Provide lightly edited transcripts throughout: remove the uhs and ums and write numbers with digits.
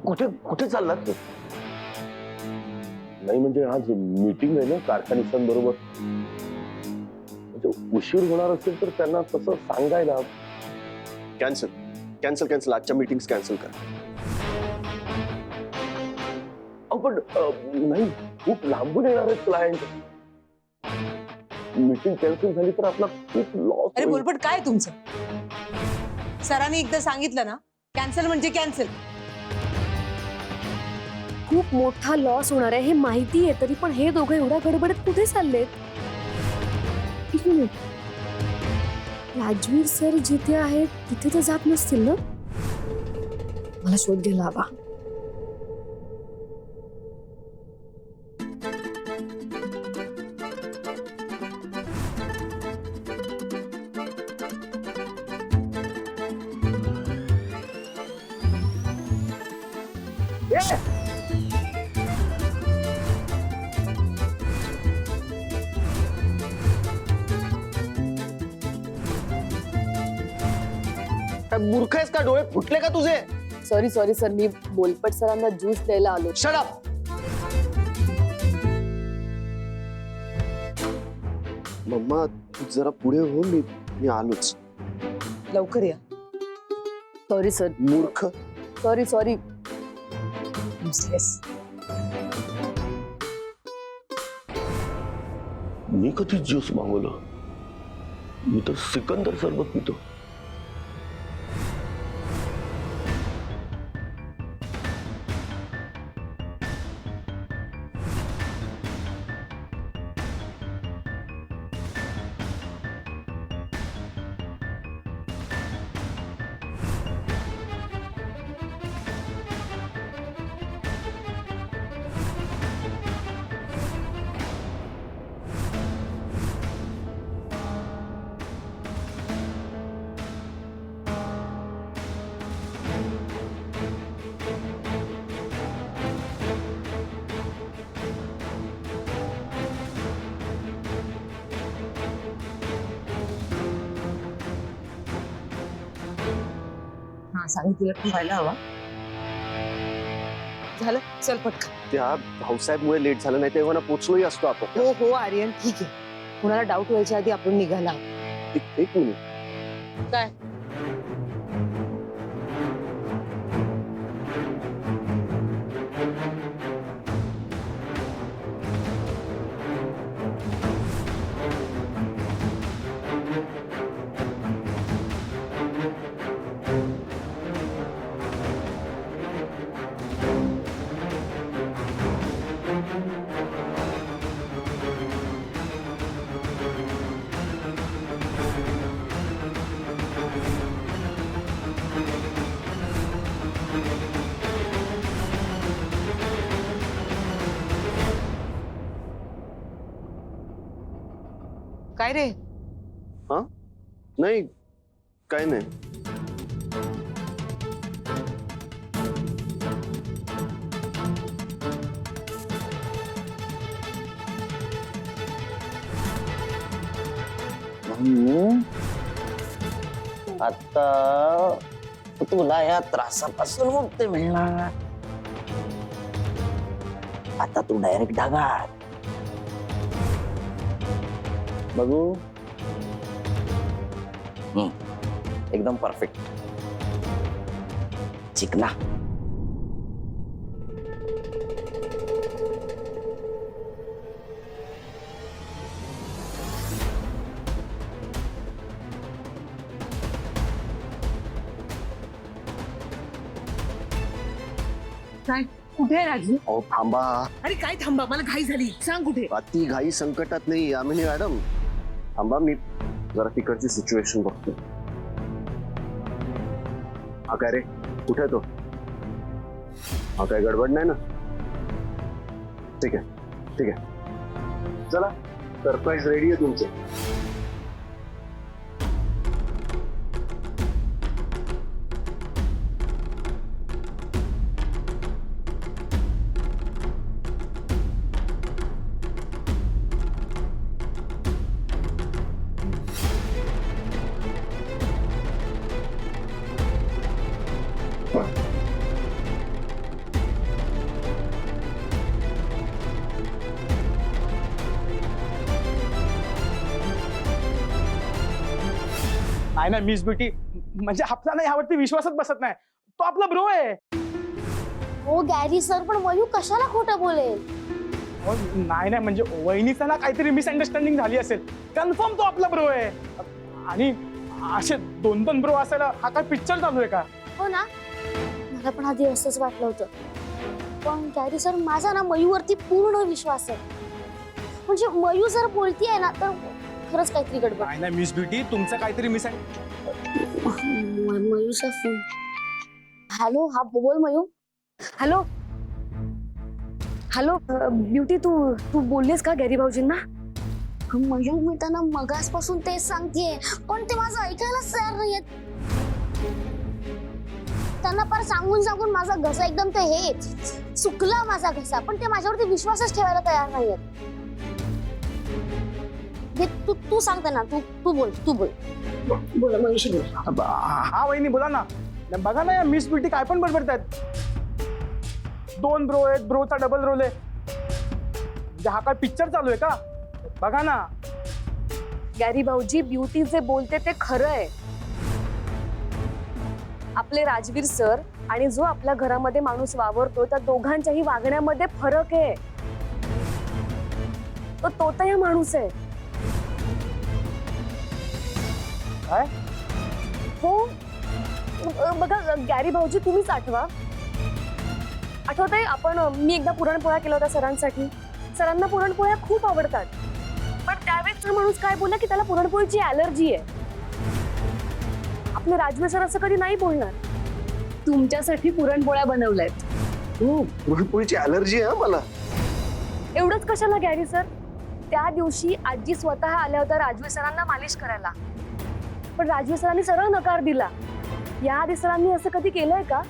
कुठे कुठे चाललात? नाही म्हणजे आज मीटिंग आहे ना कारखानिसांबरोबर. म्हणजे उशीर होणार असेल तर त्यांना तसं सांगायला. कॅन्सल कॅन्सल कॅन्सल, आजच्या मीटिंग्स कॅन्सल कर. पण नाही, खूप लांबून येणार आहेत क्लायंट. मीटिंग कॅन्सल झाली तर आपला खूप लॉस. अरे बोलपट काय तुमचं? सरांनी एकदा सांगितलं ना, कॅन्सल म्हणजे कॅन्सल. खूप मोठा लॉस होणार आहे हे माहिती आहे, तरी पण हे दोघं एवढ्या गडबडीत कुठे चाललेत? एक मिनिट, राजवीर सर जिथे आहेत तिथे तर जात नसतील ना? मला शोध घ्यायला हवा. काय मूर्ख आहेस का? डोळे फुटले का तुझे? सॉरी सॉरी सर, मी बोलपट सरांना ज्यूस द्यायला आलो. Shut up. मम्मा तू जरा पुढे हो, मी आलोच. लवकर या. Sorry sir. मूर्ख. Sorry sorry. Useless. मी कधी ज्यूस मागवलं? मी तर सिकंदर सरबत पितो. हा, सांगितलं पण व्हायला हवा. झालं, चल पटकन. त्या भाऊसाहेबमुळे लेट झालं, नाही तेव्हा ना पोचलोही असतो आपण. हो हो आर्यन, ठीक आहे. कुणाला डाऊट व्हायच्या आधी आपण निघाला. एक मिनिट. काय? काय रे? नाही काय नाही. आता तुला या त्रासापासून मुक्ती मिळणार. आता तू डायरेक्ट ढगात बघू. एकदम परफेक्ट. चिकना. काय? कुठे आहे राजू? अहो थांबा. अरे काय थांबा, मला घाई झाली. सांग कुठे? अति घाई संकटात नाही यामिनी मॅडम. थांबा, मी जरा तिकडची सिच्युएशन बघतो. हा काय रे, कुठे आहे तो? हा काय गडबड नाही ना? ठीक आहे ठीक आहे, चला सरप्राईज रेडी आहे तुमचं. नाही ना मिस ब्युटी, म्हणजे आपल्याला यावरती विश्वासच बसत नाही. तो आपला ब्रो आहे. हो गॅरी सर, पण मयू कशाला खोटं बोलेल? अहो, नाही नाही म्हणजे वहिनीचा ना काहीतरी मिसअंडरस्टँडिंग झाली असेल. कन्फर्म तो आपला ब्रो आहे. आणि असे 2-2 ब्रो असायला हा काय पिक्चर चालू आहे का? हो ना, मला पण आधी असंच वाटलं होतं. पण गॅरी सर, माझा ना मयूवरती पूर्ण विश्वास आहे. म्हणजे मयू जर बोलतीये ना तर खरंच काहीतरी गडबड. नाही नाही मिस ब्युटी, तुमचं काहीतरी मयूचा फोन. हॅलो, हा बोल मयू. हॅलो हॅलो ब्युटी, तू बोललीस का गॅरी भाऊजींना? मयू, मी त्यांना मगासपासून तेच सांगतेय, पण ते माझं ऐकायलाच तयार नाहीयेत. त्यांना पार सांगून माझा घसा एकदम ते हे चुकला माझा घसा, पण ते माझ्यावरती विश्वासच ठेवायला तयार नाहीयेत. तू सांगते ना, तू बोल मयूशी बोल. हा वहिनी बोला ना. बघा ना या मिस ब्युटी काय पण बडबडतायत. 2 ब्रो आहेत, ब्रोचा डबल रोल आहे. म्हणजे हा काय पिक्चर चालू आहे का? बघा ना. गॅरी भाऊजी, ब्युटी जे बोलते ते खरं आहे. आपले राजवीर सर आणि जो आपल्या घरामध्ये माणूस वावरतो त्या दोघांच्याही वागण्यामध्ये फरक आहे. तो तोतया माणूस आहे. काय? हो, बघा गॅरी भाऊजी, तुम्हीच आठवतंय आपण मी एकदा पुरणपोळ्या केला होता सरांसाठी. सरांना पुरणपोळ्या खूप आवडतात, पण त्यावेळेस हा माणूस काय बोलला की त्याला पुरणपोळीची ॲलर्जी आहे. आपले राजवीर सर असं कधी नाही बोलणार. तुमच्यासाठी पुरणपोळ्या बनवल्यात. हो, पुरणपोळीची ॲलर्जी आहे मला. एवढंच कशाला गॅरी सर, त्या दिवशी आजी स्वतः आल्या होत्या राजवीर सरांना मालिश करायला, पण राजवीर सरांनी सरळ नकार दिला. या आधी सरांनी असं कधी केलंय का?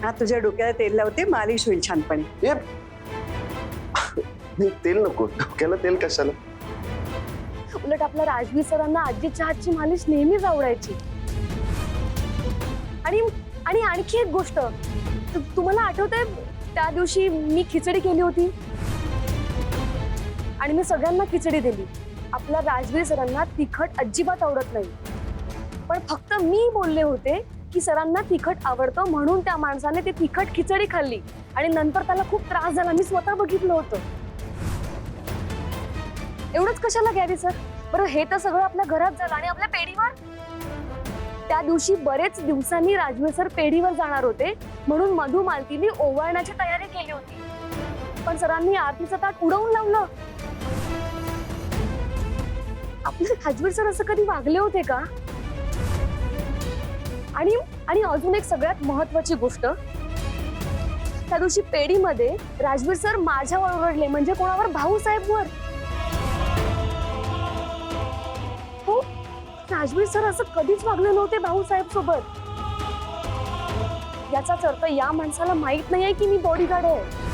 हा, तुझ्या डोक्याला तेल लावते, मालिश होईल छानपणे. नाही, तेल नको. डोक्याला तेल कशाला? उलट आपल्या राजवीर सरांना आजीच्या हातची मालिश नेहमीच आवडायची. आणि आणखी एक गोष्ट, तुम्हाला आठवतंय त्या दिवशी मी खिचडी केली होती आणि मी सगळ्यांना खिचडी दिली. आपल्या राजवीर सरांना तिखट अजिबात आवडत नाही, पण फक्त मी बोलले होते की सरांना तिखट आवडतं म्हणून त्या माणसाने ती तिखट खिचडी खाल्ली आणि नंतर त्याला खूप त्रास झाला. मी स्वतः बघितलं होतं. एवढंच कशाला गॅरी सर? बरं, हे तर सगळं आपल्या घरात झालं आणि आपल्या पेढीवर. त्या दिवशी बरेच दिवसांनी राजवीर सर पेढीवर जाणार होते म्हणून मधु मालतीने ओवाळण्याची तयारी केली होती, पण सरांनी आरतीचं ताट उडवून लावलं. आपले राजवीर सर असं कधी वागले होते का? आणि अजून एक सगळ्यात महत्वाची गोष्ट, त्या दिवशी पेढीमध्ये राजवीर सर माझ्यावर ओरडले, म्हणजे कोणावर? भाऊसाहेबवर. हो, राजवीर सर असं कधीच वागले नव्हते भाऊसाहेब सोबत. याचाच अर्थ या माणसाला माहित नाहीये की मी बॉडीगार्ड आहे.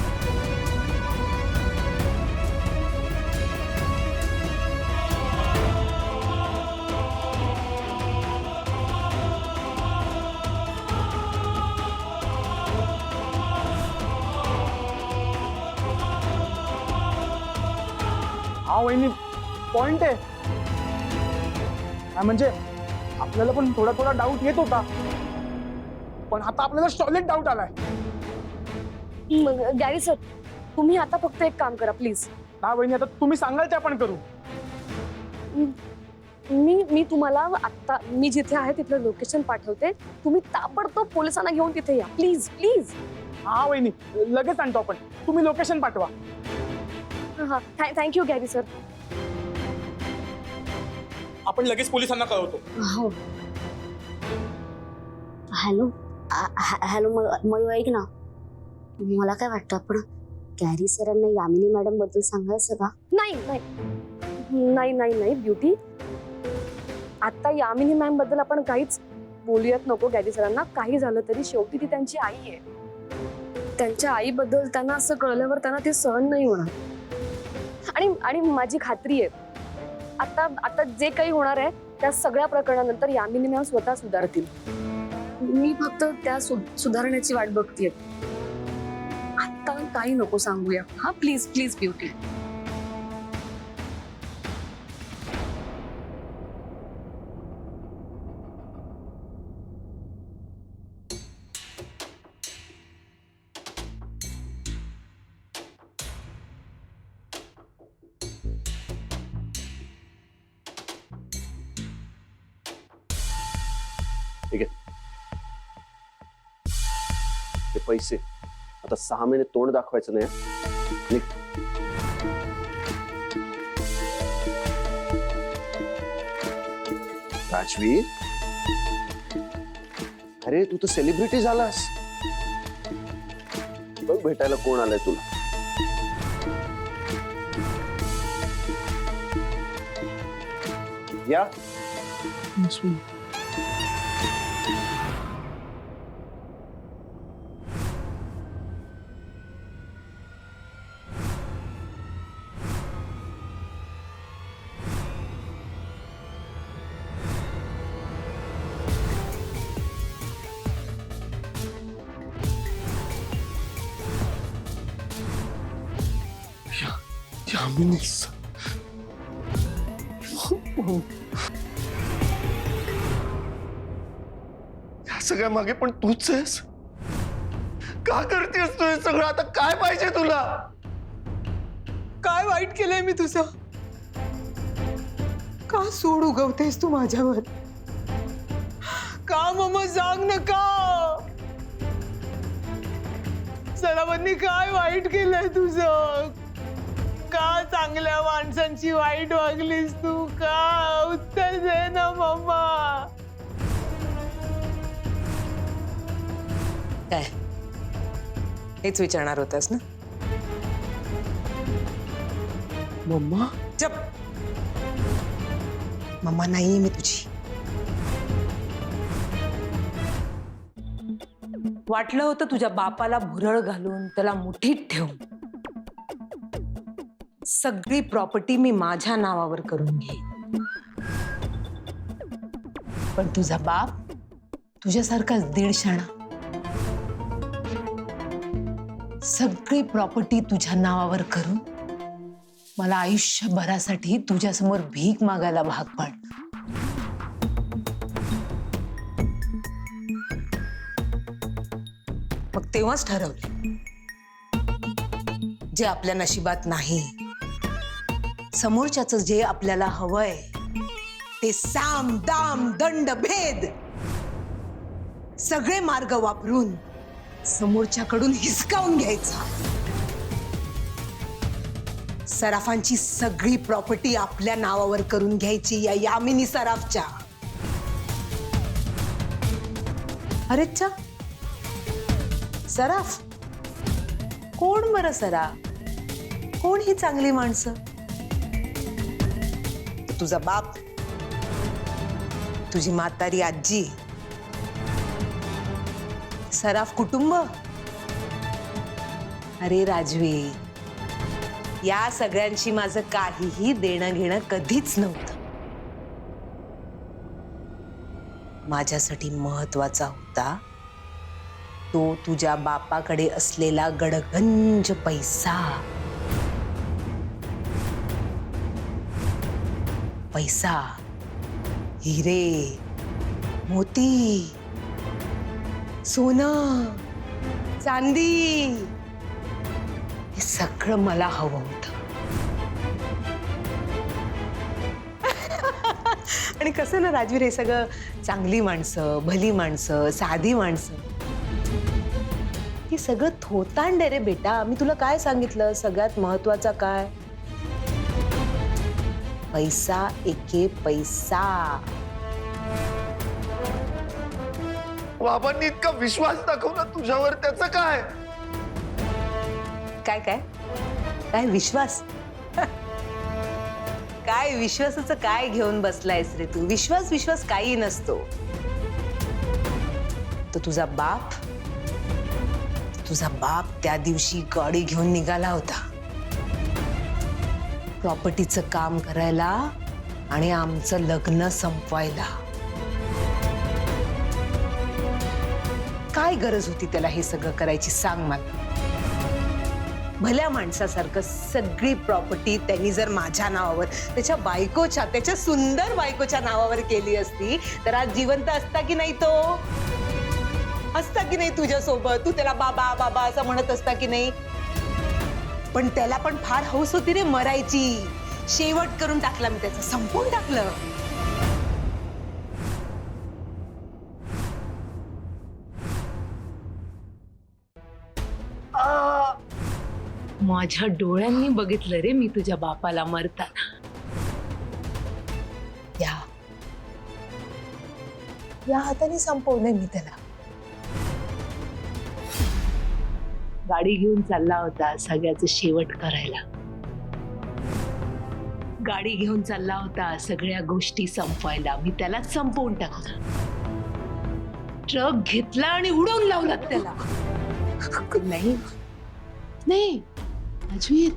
हा वहिनी, पॉइंट आहे. म्हणजे आपल्याला पण थोडा डाऊट येत होता, पण आता आपल्याला सॉलिड डाऊट आलाय. गॅरी सर, तुम्ही आता फक्त एक काम करा प्लीज. हा वहिनी, आता तुम्ही सांगाल ते आपण करू. मी तुम्हाला आता मी जिथे आहे तिथलं लोकेशन पाठवते. तुम्ही ताबडतोब पोलिसांना घेऊन तिथे या प्लीज प्लीज. हा वहिनी, लगेच आणतो आपण. तुम्ही लोकेशन पाठवा. हा, थँक्यू गॅरी सर. आपण लगेच पोलिसांना कळवतो. हो. हॅलो मयू, ऐक ना, मला काय वाटतं, आपण गॅरी सरांना यामिनी मॅडम बद्दल सांगायचं का? नाही ब्युटी, आता यामिनी मॅम बद्दल आपण काहीच बोलूयात नको गॅरी सरांना. काही झालं तरी शेवटी ती त्यांची आई आहे. त्यांच्या आईबद्दल त्यांना असं कळल्यावर त्यांना ते सहन नाही होणार. आणि माझी खात्री आहे आता जे काही होणार आहे त्या सगळ्या प्रकरणानंतर यामिनी मॅम स्वतः सुधारतील. मी फक्त त्या सुधारण्याची वाट बघतेय. आता काही नको सांगूया. हा, प्लीज प्लीज ब्युटी. ठीक आहे, ते पैसे आता 6 महिने तोंड दाखवायचं नाही हं? निघ. राजवीर, अरे तू तर सेलिब्रिटी झालास. बघ भेटायला कोण आलाय तुला. या. या सगळ्या मागे पण तूच आहेस. का करतेस तू हे सगळं? आता काय पाहिजे तुला? काय वाईट केलंय मी तुझं? का सूड उगवतेस तू माझ्यावर? का मम्मा सांग ना का? सरावांनी काय वाईट केलंय तुझं? का चांगल्या माणसांची वाईट वागलीस तू? का? उत्तर दे ना मम्मा. काय हेच विचारणार होतास ना? मम्मा, चप. मम्मा नाहीये मी तुझी. वाटलं होतं तुझ्या बापाला भुरळ घालून त्याला मुठीत ठेवून सगळी प्रॉपर्टी मी माझ्या नावावर करून घेईन, पण तुझा बाप तुझ्यासारखाच दीडशाणा सगळी प्रॉपर्टी तुझ्या नावावर करून मला आयुष्यभरासाठी तुझ्यासमोर भीक मागायला भाग पाड. मग तेव्हाच ठरवलं जे आपल्या नशिबात नाही, समोरच्याचं जे आपल्याला हवंय ते साम दाम दंड भेद सगळे मार्ग वापरून समोरच्याकडून हिसकावून घ्यायचा. सराफांची सगळी प्रॉपर्टी आपल्या नावावर करून घ्यायची या यामिनी सराफच्या. अरेच्छा, सराफ कोण बरं? सराफ कोण? ही चांगली माणसं? तुझा बाप, तुझी म्हातारी आजी, सराफ कुटुंब. अरे राजवी, या सगळ्यांशी माझं काहीही देणं घेणं कधीच नव्हतं. माझ्यासाठी महत्वाचा होता तो तुझ्या बापाकडे असलेला गडगंज पैसा. पैसा, हिरे, मोती, सोनं, चांदी, हे सगळं मला हवं होतं. आणि कसं ना राजवीर, हे सगळं चांगली माणसं, भली माणसं, साधी माणसं, हे सगळं थोतांड रे बेटा. मी तुला काय सांगितलं? सगळ्यात महत्वाचा काय? पैसा एके पैसा. बाबांनी इतका विश्वास दाखवला तुझ्यावर, त्याचं काय? काय काय काय विश्वास? काय विश्वासाचं काय घेऊन बसलायस रे तू? विश्वास विश्वास काही नसतो. तो तुझा बाप त्या दिवशी गाडी घेऊन निघाला होता प्रॉपर्टीचं काम करायला आणि आमचं लग्न संपवायला. काय गरज होती त्याला हे सगळं करायची सांग मला? भल्या माणसासारखं सगळी प्रॉपर्टी त्यांनी जर माझ्या नावावर, त्याच्या बायकोच्या, त्याच्या सुंदर बायकोच्या नावावर केली असती तर आज जिवंत असता की नाही? तो असता की नाही तुझ्या सोबत? तू त्याला बाबा बाबा असं म्हणत असता की नाही? पण त्याला पण फार हौस होती रे मरायची. शेवट करून टाकला मी त्याचं, संपवून टाकलं. माझ्या डोळ्यांनी बघितलं रे मी तुझ्या बापाला मरताना. या हाताने संपवलंय मी त्याला. गाडी घेऊन चालला होता सगळ्याचं शेवट करायला. गाडी घेऊन चालला होता सगळ्या गोष्टी संपवायला. मी त्यालाच संपवून टाकला. ट्रक घेतला आणि उडवून लावला त्याला. नाही नाही अजवीर,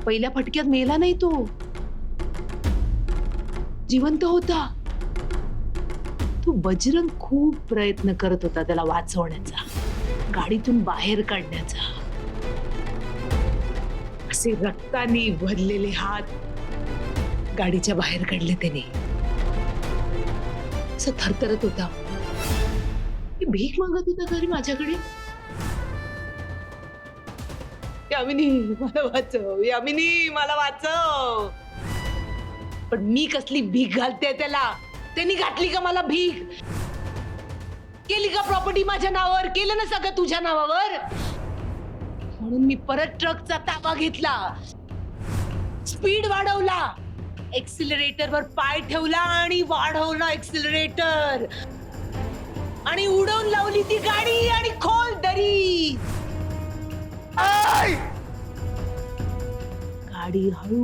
पहिल्या फटक्यात मेला नाही तो, जिवंत होता. तो बजरंग खूप प्रयत्न करत होता त्याला वाचवण्याचा, गाडीतून बाहेर काढण्याचा. असे रक्ताने भरलेले हात गाडीच्या बाहेर काढले त्याने. असं थरथरत होता. भीक मागत होता घरी माझ्याकडे. यामिनी मला वाचव, यामिनी मला वाचव. पण मी कसली भीक घालते त्याला? त्यांनी घातली का मला भीक? केली का प्रॉपर्टी माझ्या नावावर? केलं ना सगळं तुझ्या नावावर. म्हणून मी परत ट्रकचा ताबा घेतला, स्पीड वाढवला, एक्सिलरेटरवर पाय ठेवला आणि वाढवला एक्सिलरेटर आणि उडवून लावली ती गाडी आणि खोल दरी. गाडी हळू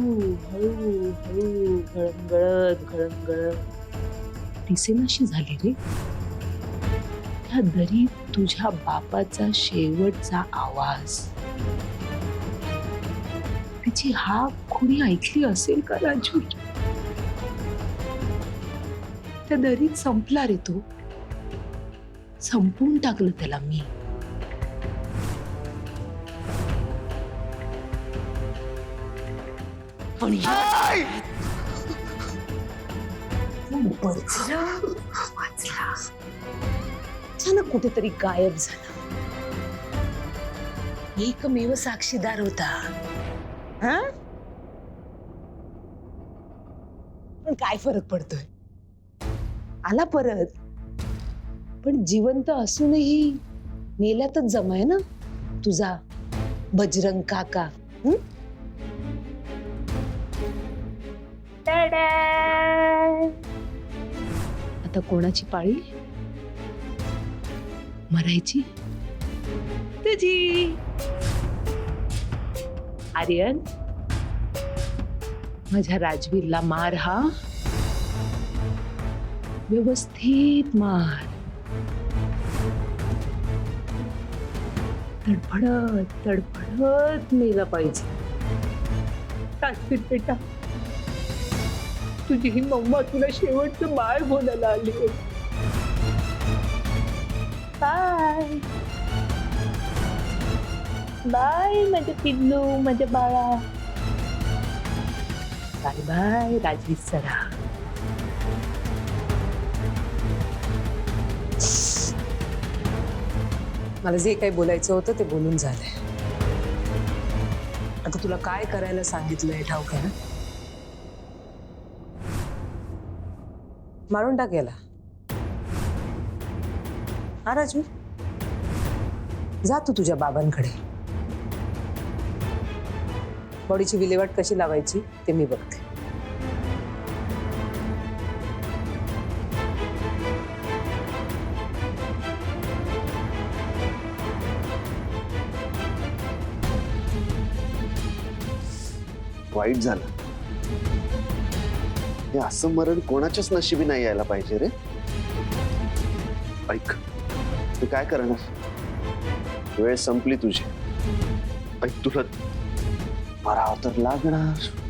हळू हळू घळंगळत दिसेनाशी झाली रे. त्या दरीत तुझ्या बापाचा शेवटचा आवाज. त्याची हाक कोणी ऐकली असेल का राजू? त्या दरीत संपला रे तो. संपवून टाकलं त्याला मी. आणि वाचला. अचानक कुठेतरी गायब झाला. एकमेव साक्षीदार होता. हा? पण काय फरक पडतोय? आला परत. पण जिवंत असूनही मेल्यातच जमाय ना तुझा बजरंग काका. आता कोणाची पाळी? मरायची तुझी. आर्यन, माझ्या राजवीरला मार हा, व्यवस्थित मार. तडफडत तडफडत मेला पाहिजे. राजवीर बेटा, तुझी ही मम्मा तुला शेवटचं बाळ बोलायला आली. बाय बाय माझे पिल्लू, माझ्या बाळा. बाय बाय राजवीर सरा. मला जे काही बोलायचं होतं ते बोलून झालंय. आता तुला काय करायला सांगितलंय ठाऊक आहे ना? मारून टाक याला. हा राजू, जा तू तुझ्या बाबांकडे. बॉडीची विल्हेवाट कशी लावायची ते मी बघते. वाईट झालं. हे असं मरण कोणाच्याच नशिबी नाही यायला पाहिजे रे. ऐक, तू काय करणार? वेळ संपली तुझी. ऐक, तुला मराव तर लागणार.